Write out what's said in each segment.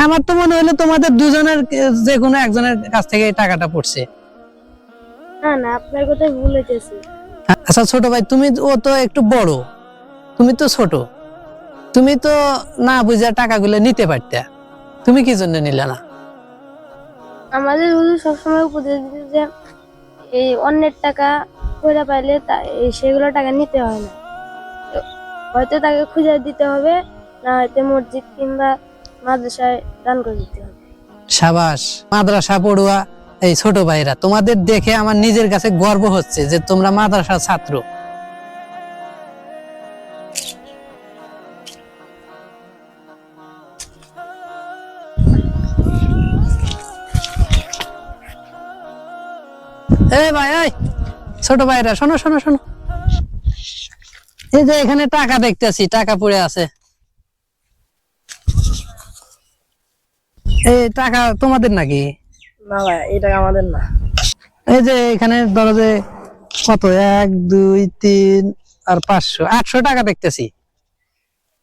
আমার তো মনে হলো তোমাদের দুজনের যে কোনো একজনের কাছ থেকে এই টাকাটা পড়ছে। না না, আপনার কথাই ভুল হইতেছে। আচ্ছা ছোট ভাই, তুমি ও তো একটু বড়, তুমি তো ছোট, তুমি তো না বুঝে টাকাগুলো নিতে পারতে, তুমি কি জন্য নিলে না? আমাদের হুজুর সবসময় উপদেশ দিতে যে এই অন্যের টাকা খুঁজে পাইলে সেগুলো টাকা নিতে হয় না, হয়তো তাকে খুঁজে দিতে হবে, না হয়তো মসজিদ কিংবা মাদ্রাসায় দান করে দিতে হবে। সাবাস মাদ্রাসা পড়ুয়া এই ছোট ভাইরা, তোমাদের দেখে আমার নিজের কাছে গর্ব হচ্ছে যে তোমরা মাদ্রাসার ছাত্র। এই ভাই, এই ছোট ভাইরা, শোনো শোনো শোনো, এই যে এখানে টাকা দেখতেছি, টাকা পড়ে আছে, এই টাকা তোমাদের নাকি? না ভাই, এই টাকা আমাদের না। এই যে এখানে ধরো যে কত, 1 2 3 আর 500 800 টাকা দেখতেছি,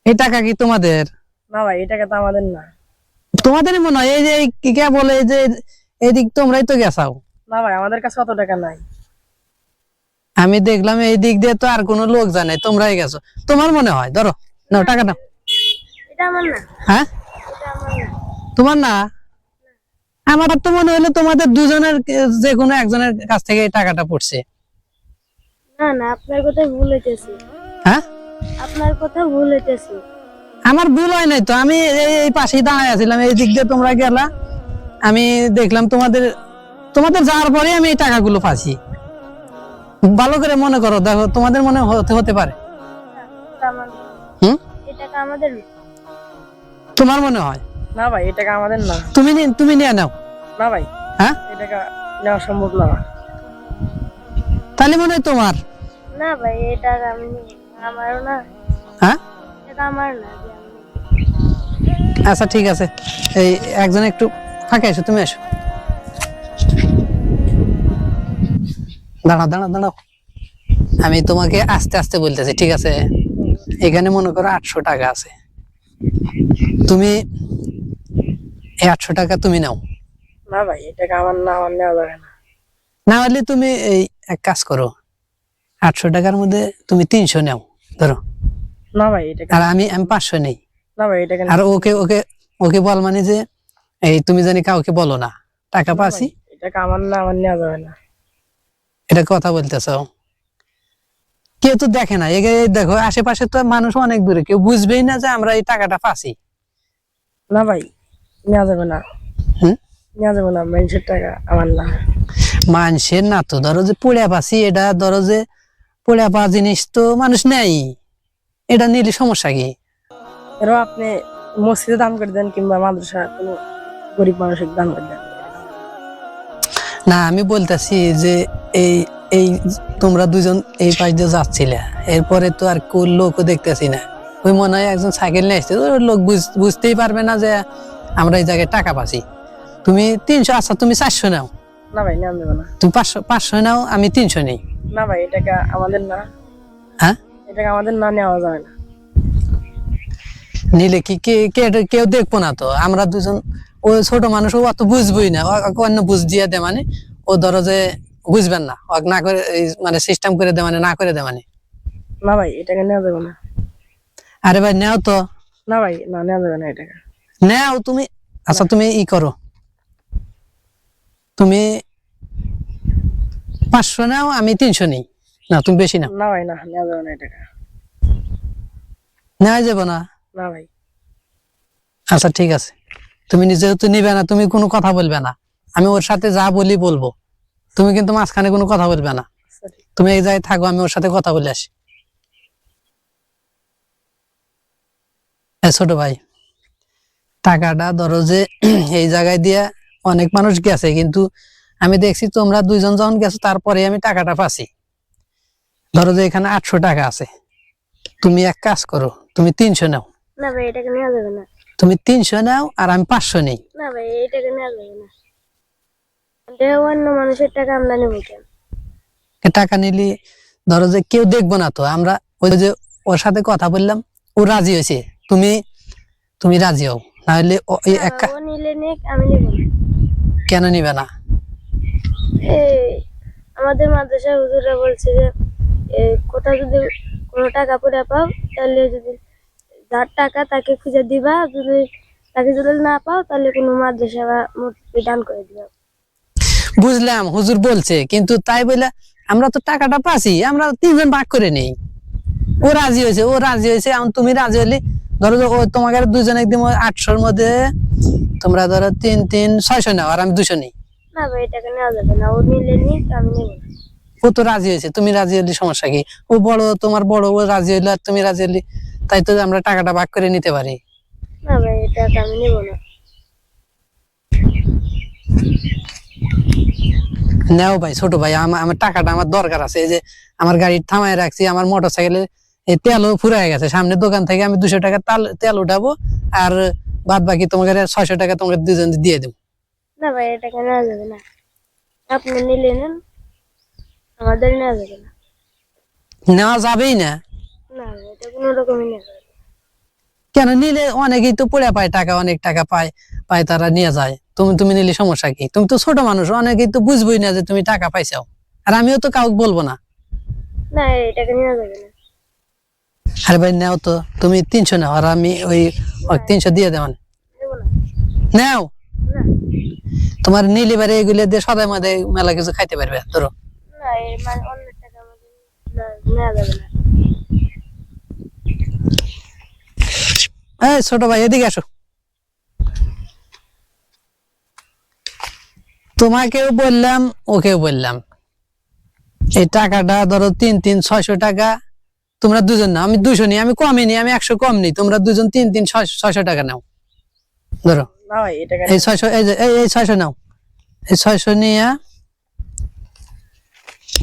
এই টাকা কি তোমাদের? না ভাই, এই টাকা তো আমাদের না। তোমাদেরই মনে হয়। এই যে কে বলে যে এইদিক তোমরাই তো গেছাও। না ভাই, আমাদের কাছে অত টাকা নাই। আমি দেখলাম এই দিক দিয়ে তো আর কোনো লোক জানে, তোমরাই গেছো, তোমার মনে হয়। ধরো নাও টাকা নাও। এটা আমার না। হ্যাঁ, এটা আমার না। তোমার না? আমার তো মনে হলো তোমাদের দুজনের যে কোনো একজনের কাছ থেকে এই টাকাটা পড়ছে। না না, আপনার কথাই ভুল হইতেছে। হ্যাঁ, আপনার কথা ভুল হইতেছে। আমার ভুল হয় নাই তো, আমি এই পাশেই দাঁড়ায় আছিলাম, এই দিক দিয়ে তোমরা গেলা, আমি দেখলাম তোমাদের তোমাদের যাওয়ার পরে আমি এই টাকাগুলো পাচ্ছি। ভালো করে মনে করো, দেখো তোমাদের মনে হতে পারে। এটা আমার না। হুম, এই টাকা আমাদের না। তোমার মনে হয়? না ভাই, এই টাকা আমাদের না। তুমি নিয়ে নাও। না ভাই, হ্যাঁ, এই টাকা নেওয়া সম্ভব না। তাহলে মনে হয় তোমার। না ভাই, এই টাকা আমি নিব না, আমারও না। হ্যাঁ, এটা আমার না যে আমি নিব। আচ্ছা ঠিক আছে, এই একজন একটু ফাঁকে এসো, তুমি এসো, দাঁড়াও দাঁড়াও দাঁড়াও, আমি তোমাকে আস্তে আস্তে বলতেছি, ঠিক আছে? এখানে মনে করো 800 টাকা আছে, তুমি এই 800 টাকা তুমি নাও। না ভাই, এই টাকা আমার না, আমার নেওয়া যাবে না। না হলে তুমি এই এক কাজ করো, 800 টাকার মধ্যে তুমি 300 নাও, ধরো। না ভাই, এই টাকা। আর আমি 500 নেই। না ভাই, এই টাকা। আর ওকে ওকে ওকে বল, মানে যে এই তুমি জানি কাউকে বলো না, টাকা পাচ্ছি। এই টাকা আমার না, আমার নেওয়া যাবে না। এটা কথা বলতেছো, কেউ তো দেখে না, দেখো আশেপাশে তো মানুষ অনেক দূরে, কেউ বুঝবেই না যে আমরা এই টাকাটা পাচ্ছি। না ভাই, নেওয়া যাবে না। হুম, নেওয়া যাবে না, মানুষের টাকা আমার না। মানুষের না তো, ধরো যে পড়ে পাচ্ছি, এটা ধরো যে পড়ে পাওয়া জিনিস তো মানুষ নেই, এটা নিলে সমস্যা কি? এরও আপনি মসজিদে দান করে দেন কিংবা মাদ্রাসা কোনো গরিব মানুষের দান করে দেন। না, আমি বলতেছি যে এই এই তোমরা দুজন এই পাশ দিয়ে যাচ্ছিলে, এরপরে তো আর কোন লোকও দেখতেছি না, ওই মনে হয় একজন সাইকেল নিয়ে আসছে, ওই লোক বুঝতেই পারবে না যে আমরা এই জায়গায় টাকা পাচ্ছি। তুমি 300, আচ্ছা তুমি 400 নাও। না ভাই, নেওয়া যাবে না। তুমি 500 নাও, আমি 300 নেই। না ভাই, এই টাকা আমাদের না। হ্যাঁ, এই টাকা আমাদের না, নেওয়া যাবে না। নিলে কি কেউ দেখবো না তো, আমরা দুজন, ও ছোট মানুষ, ও অত বুঝবই না, অন্য বুঝ দিয়ে দে, মানে ও ধরো যে বুঝবেন না, ও না করে মানে সিস্টেম করে দে, মানে না করে দে মানে। না ভাই, এই টাকা নেওয়া যাবে না। আরে ভাই নেও তো। না ভাই, না, নেওয়া যাবে না এই টাকা। নেও তুমি। আচ্ছা তুমি ই করো, তুমি 500 নাও, আমি 300 নেই। না তুমি বেশি নাও। না ভাই, না, নেওয়া যাবে না এই টাকা। নেওয়া যাবে না? না ভাই। আচ্ছা ঠিক আছে, তুমি যেহেতু নিবে না, তুমি কোনো কথা বলবে না, আমি ওর সাথে যা বলি বলবো, তুমি কিন্তু মাঝখানে কোনো কথা বলবে না, তুমি এই জায়গায় থাকো, আমি ওর সাথে কথা বলে আসি। ছোট ভাই, টাকাটা ধরো যে এই জায়গায় দিয়ে অনেক মানুষ গেছে, কিন্তু আমি দেখছি তোমরা দুইজন যখন গেছো তারপরে আমি টাকাটা পাচ্ছি। ধরো যে এখানে 800 টাকা আছে, তুমি এক কাজ করো, তুমি 300 নাও। না ভাই, এই টাকা নেওয়া যাবে না। তুমি 300 নাও, আর আমি 500 নেই। না ভাই, এই টাকা নেওয়া যাবে না। অন্য মানুষের টাকা আমরা নেবো কেন? টাকা নিলি ধরো যে কেউ দেখবো না তো, আমরা ওই যে ওর সাথে কথা বললাম, ও রাজি হয়েছে, তুমি তুমি রাজি হও, নাহলে এই না, একা ও নিলে নিক, আমি নেব না। কেন নিবে না? এই আমাদের মাদ্রাসার হুজুররা বলছে যে কোথাও যদি কোনো টাকা পয়সা পাও, তাহলে যদি যার টাকা তাকে খুঁজে দিবা, যদি তাকে যদি না পাও তাহলে কোনো মাদ্রাসা বা মসজিদে দান করে দিবা। বুঝলাম হুজুর বলছে, কিন্তু তাই বলে আমরা তো টাকাটা পাচ্ছি, আমরা 3 জন ভাগ করে নেই। ও রাজি হয়েছে, এখন তুমি রাজি হলে ধরো যে ও তোমাকে 2 জন একদম 800-র মধ্যে তোমরা ধরো 3-3 600 নাও আর আমি 200 নিই। না ভাই, টাকা নেওয়া যাবে না, ও নিলে নিক, আমি নেব না। ও তো রাজি হয়েছে, তুমি রাজি হলে সমস্যা কি? ও বড়, তোমার বড়, ও রাজি হইলে আর তুমি রাজি হলে, তাই তো আমরা টাকাটা ভাগ করে নিতে পারি। না ভাই, টাকা আমি নেব না। নাও ভাই, ছোট ভাই, আমার টাকাটা আমার দরকার আছে। এই যে আমার গাড়ি থামায় রাখছি, আমার মোটর সাইকেলে এই তেলও ফুরায় গেছে, সামনে দোকান থেকে আমি 200 টাকা তেল উঠাবো, আর বাদ বাকি তোমাকে 600 টাকা তোমাকে 2 জন দিয়ে দেবো। না ভাই, টাকা নেওয়া যাবে না। আপনি নিলে নেন, আমাদের নেওয়া যাবে না। নেওয়া যাবেই না? না ভাই, এটা কোনো রকমই নেওয়া যাবে না। কেন? নিলে অনেকেই তো পড়ে পায় টাকা, অনেক টাকা পায়, তারা নিয়ে যায়। তুমি নিলে সমস্যা কি? তুমি তো ছোট মানুষ, অনেকেই তো বুঝবোই না যে তুমি টাকা পাইছাও, আর আমিও তো কাউকে বলবো না। না, এই টাকা নেওয়া যাবে না। আরে ভাই নাও তো, তুমি 300 নাও আর আমি ওই 300 দিয়ে দেব। নেব না। নাও, না, তোমার নিলে বারে এগুলো দিয়ে সদাই মাদাই মেলা কিছু খাইতে পারবে ধরো। না, এই মানে অন্যের টাকা আমাদের নেওয়া যাবে না। এই ছোট ভাই, এদিকে আসো। তোমাকেও বললাম, ওকেও বললাম, এই টাকাটা ধরো 3-3-600 টাকা, তোমরা 2 জন নাও, আমি 200 নিই, আমি কমই নিই, আমি 100 কম নিই, তোমরা 2 জন 3-3-600 টাকা নাও ধরো। না ভাই, এই টাকা এই 600, এই 600 নাও, এই 600 নিয়ে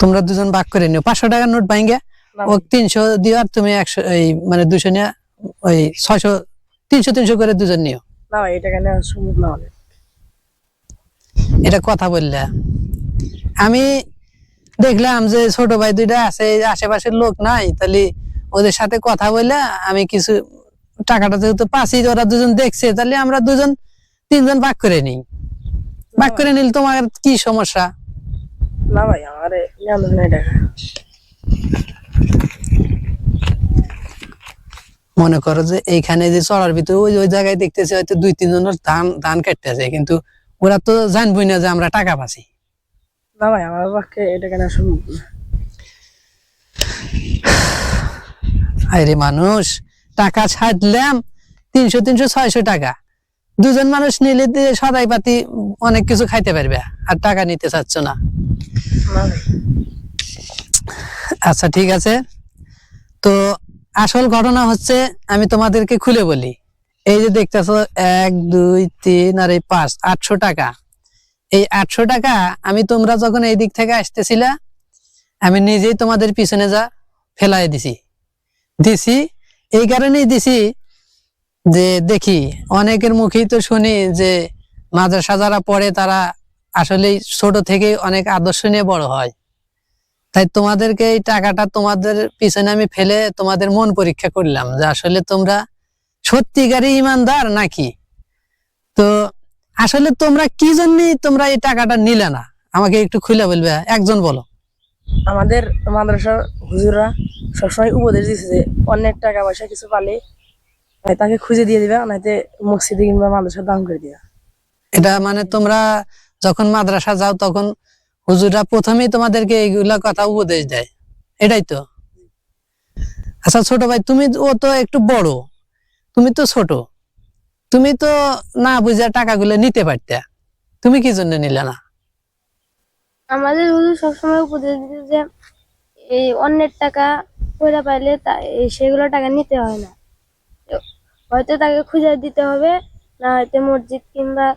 তোমরা 2 জন ভাগ করে নিও। 500 টাকার নোট ভাঙ্গে ও 300 দিও, আর তুমি 100, এই মানে 200 নিয়ে ওই 600, 300 করে 2 জন নিও। না ভাই, এই টাকা নেওয়া সম্ভব না হবে। এটা কথা বললে, আমি দেখলাম যে ছোট ভাই 2টা আছে, আশেপাশের লোক নাই, তাহলে ওদের সাথে কথা বলে আমি কিছু টাকাটা যেহেতু পাচ্ছি, ওরা 2 জন দেখছে, তাহলে আমরা 2 জন 3 জন ভাগ করে নিই। ভাগ করে নিলে তোমার কি সমস্যা? না ভাই, আমার নেওয়া যাবে না এই টাকা। মনে করো যে এইখানে যে চড়ার ভিতরে ওই ওই জায়গায় দেখতেছি হয়তো 2-3 জনের ধান কাটতেছে, কিন্তু ওরা তো জানবই না যে আমরা টাকা পাচ্ছি। না ভাই, আমার পক্ষে এই টাকা নেওয়া সম্ভব না। আরে মানুষ, টাকা ছাড়লাম 300-600 টাকা, 2 জন মানুষ নিলে সদাই পাতি অনেক কিছু খাইতে পারবে, আর টাকা নিতে চাচ্ছ না। না ভাই। আচ্ছা ঠিক আছে, তো আসল ঘটনা হচ্ছে, আমি তোমাদেরকে খুলে বলি, এই যে দেখতেছো 1-2-3 আর এই 5, 800 টাকা। এই 800 টাকা আমি, তোমরা যখন এই দিক থেকে আসতেছিলা, আমি নিজেই তোমাদের পিছনে যা ফেলাই দিছি। এই কারণেই দিছি যে দেখি অনেকের মুখেই তো শুনি যে মাদ্রাসা যারা পড়ে তারা আসলেই ছোট থেকে অনেক আদর্শ নিয়ে বড় হয়। তাই তোমাদেরকে এই টাকাটা তোমাদের পিছনে আমি ফেলে তোমাদের মন পরীক্ষা করলাম যে আসলে তোমরা সত্যিকারই ইমানদার নাকি। তো আসলে তোমরা কি জন্য তোমরা এই টাকাটা নিলে না, আমাকে একটু খুলে বলবে, একজন বলো। আমাদের মাদ্রাসার হুজুররা সবসময় উপদেশ দিচ্ছে যে অনেক টাকা পয়সা কিছু পালে হয় তাকে খুঁজে দিয়ে দিবা, নয়তো মসজিদে কিংবা মাদ্রাসা দান করে দিবা। এটা মানে তোমরা যখন মাদ্রাসা যাও তখন হুজুররা প্রথমেই তোমাদেরকে এইগুলা কথা উপদেশ দেয়, এটাই তো? আচ্ছা ছোট ভাই, ও তো একটু বড়, তুমি তো ছোট, তুমি তো না বুঝে টাকাগুলো নিতে পারতে, তুমি কি জন্য নিলে না? আমাদের হুজুর সবসময় উপদেশ দিতে যে এই অন্যের টাকা পয়সা পাইলে সেগুলো টাকা নিতে হয় না, হয়তো তাকে খুঁজে দিতে হবে, না হয়তো মসজিদ কিংবা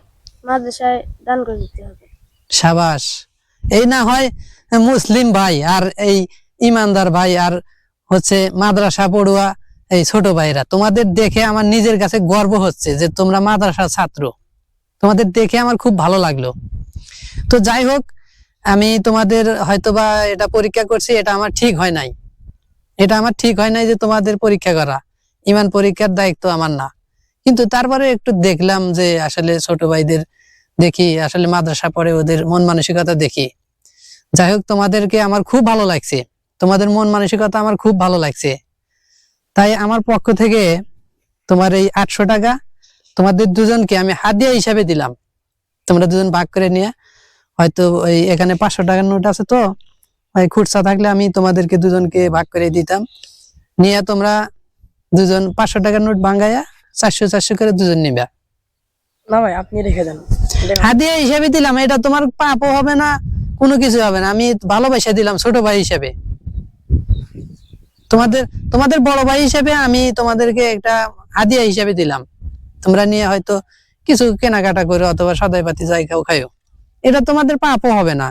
মাদ্রাসায় দান করে দিতে হবে। সাবাস। এই না হয় মুসলিম ভাই আর এই ইমানদার ভাই আর হচ্ছে মাদ্রাসা পড়ুয়া এই ছোট ভাইরা, তোমাদের দেখে আমার নিজের কাছে গর্ব হচ্ছে যে তোমরা মাদ্রাসার ছাত্র, তোমাদের দেখে আমার খুব ভালো লাগলো। তো যাই হোক, আমি তোমাদের হয়তোবা এটা পরীক্ষা করছি, এটা আমার ঠিক হয় নাই, যে তোমাদের পরীক্ষা করা, ইমান পরীক্ষার দায়িত্ব আমার না, কিন্তু তারপরে একটু দেখলাম যে আসলে ছোট ভাইদের দেখি আসলে মাদ্রাসা পড়ে ওদের মন মানসিকতা দেখি। যাই হোক, তোমাদেরকে আমার খুব ভালো লাগছে, তোমাদের মন মানসিকতা আমার খুব ভালো লাগছে। তাই আমার পক্ষ থেকে তোমার এই 800 টাকা তোমাদের দুজনকে আমি হাদিয়া হিসাবে দিলাম। তোমরা দুজন ভাগ করে নিয়ে, হয়তো ওই এখানে 500 টাকার নোট আছে, তো ওই খুচরা থাকলে আমি তোমাদেরকে দুজনকে ভাগ করে দিতাম। নিয়ে তোমরা দুজন 500 টাকার নোট ভাঙাইয়া 400 করে দুজন নিবা। না ভাই, আপনি রেখে দেন। হাদিয়া হিসাবে দিলাম, এটা তোমার পাপও হবে না, কোনো কিছু হবে না। আমি ভালোবাসা দিলাম ছোট ভাই হিসেবে, তোমাদের তোমাদের বড় ভাই হিসেবে আমি তোমাদেরকে একটা হাদিয়া হিসেবে দিলাম। তোমরা নিয়ে হয়তো কিছু কেনাকাটা করে অথবা সদাই পাতি যাই খাও খাইও, এটা তোমাদের পাপও হবে না,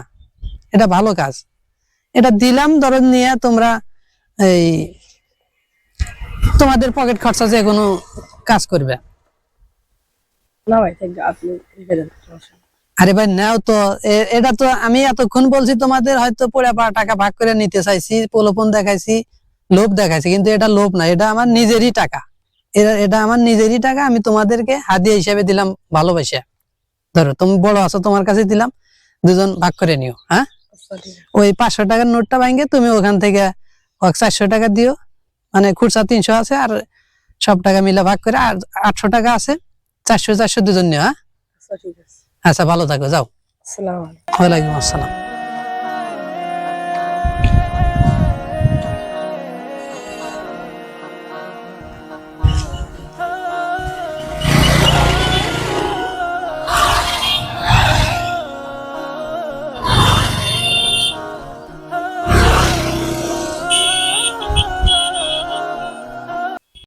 এটা ভালো কাজ। এটা দিলাম, ধরো নিয়ে তোমরা এই তোমাদের পকেট খরচা যে কোনো কাজ করবে। না ভাই, thank you, আপনি রেখে দেন, সমস্যা নেই। আরে ভাই নাও তো, এটা তো আমি এতক্ষণ বলছি তোমাদের, হয়তো পোড়া পা টাকা ভাগ করে নিতে চাইছি, প্রলোভন দেখাইছি, লোভ দেখাইছি, কিন্তু এটা লোভ না, এটা আমার নিজেরই টাকা। এটা আমার নিজেরই টাকা, আমি তোমাদেরকে হাদিয়া হিসেবে দিলাম ভালোবাসা। ধরো তুমি বড় আছো, তোমার কাছে দিলাম, দুজন ভাগ করে নিও। হ্যাঁ, আচ্ছা, ঠিক আছে। ওই 500 টাকার নোটটা ভাঙে তুমি ওখান থেকে 400 টাকা দিও, মানে খুচরা 300 আছে, আর সব টাকা মিলে ভাগ করে আর 800 টাকা আছে, 400 দুজন নিও। হ্যাঁ, আচ্ছা, ঠিক আছে। আচ্ছা, ভালো থাকো, যাও। আসসালামু আলাইকুম। ওয়ালাইকুম আসসালাম।